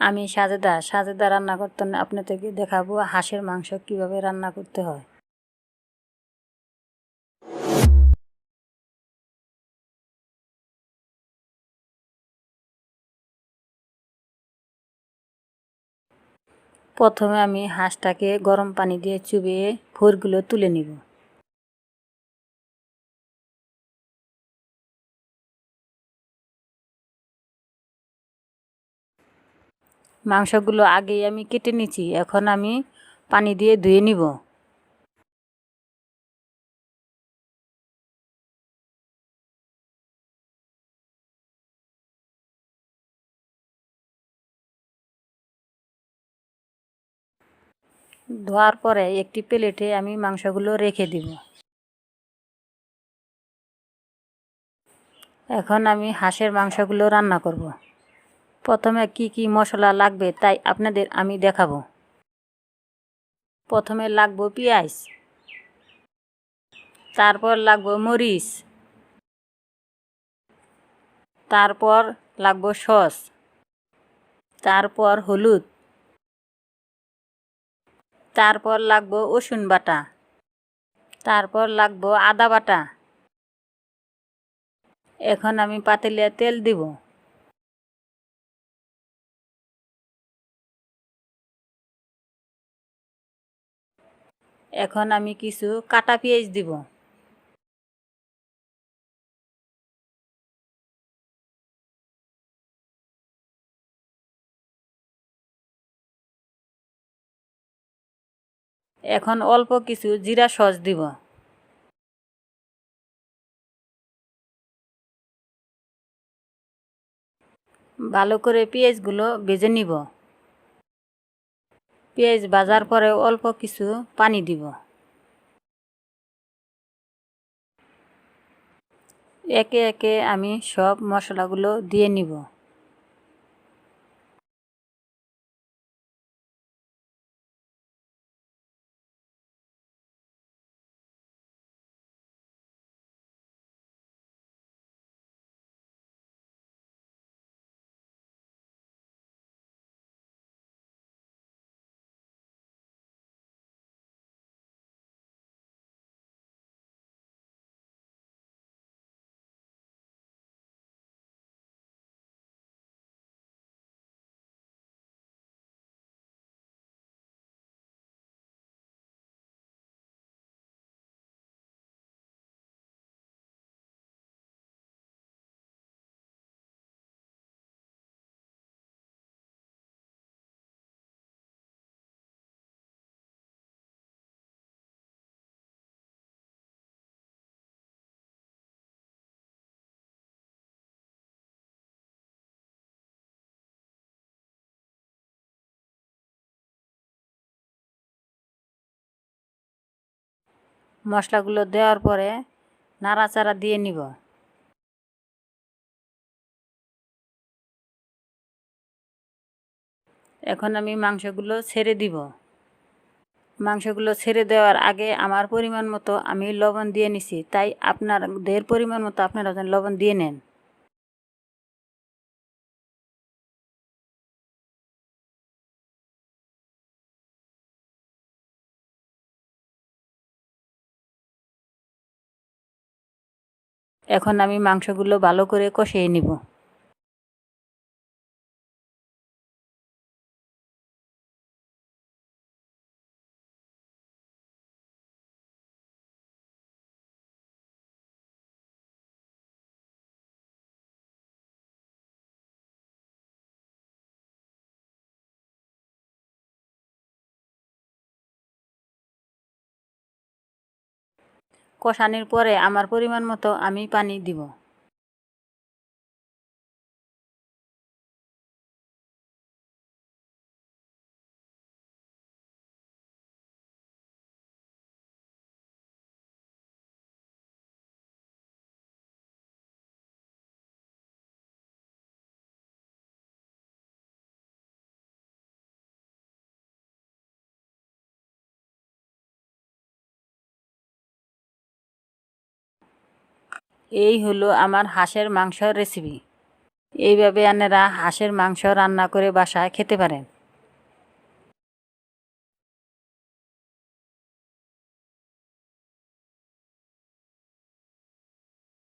আমি সাজেদা রান্না করতে আপনাদেরকে দেখাবো হাঁসের মাংস কিভাবে রান্না করতে হয়। প্রথমে আমি হাঁসটাকে গরম পানি দিয়ে চুবিয়ে ফোরগুলো তুলে নিব। মাংসগুলো আগেই আমি কেটে নিয়েছি, এখন আমি পানি দিয়ে ধুয়ে নিব। ধোয়ার পরে একটি প্লেটে আমি মাংসগুলো রেখে দিব। এখন আমি হাঁসের মাংসগুলো রান্না করব। প্রথমে কি কি মশলা লাগবে তাই আপনাদের আমি দেখাবো। প্রথমে লাগবে পেঁয়াজ, তারপর লাগবে মরিচ, তারপর লাগবে সস, তারপর হলুদ, তারপর লাগবে রসুন বাটা, তারপর লাগবে আদা বাটা। এখন আমি পাতিলে তেল দিব। এখন আমি কিছু কাটা পেঁয়াজ দিব। এখন অল্প কিছু জিরা সস দিব। ভালো করে পেঁয়াজগুলো ভেজে নিব। পেঁয়াজ ভাজার পরে অল্প কিছু পানি দিব। একে একে আমি সব মশলাগুলো দিয়ে নিব। মশলাগুলো দেওয়ার পরে নাড়াচাড়া দিয়ে নিব। এখন আমি মাংসগুলো ছেড়ে দিব। মাংসগুলো ছেড়ে দেওয়ার আগে আমার পরিমাণ মতো আমি লবণ দিয়ে নিছি, তাই আপনাদের পরিমাণ মতো আপনারা লবণ দিয়ে নেন। এখন আমি মাংসগুলো ভালো করে কষিয়ে নিব। কষানোর পরে আমার পরিমাণ মতো আমি পানি দিব। এই হলো আমার হাঁসের মাংসের রেসিপি। এইভাবে আপনারা হাঁসের মাংস রান্না করে বাসায় খেতে পারেন।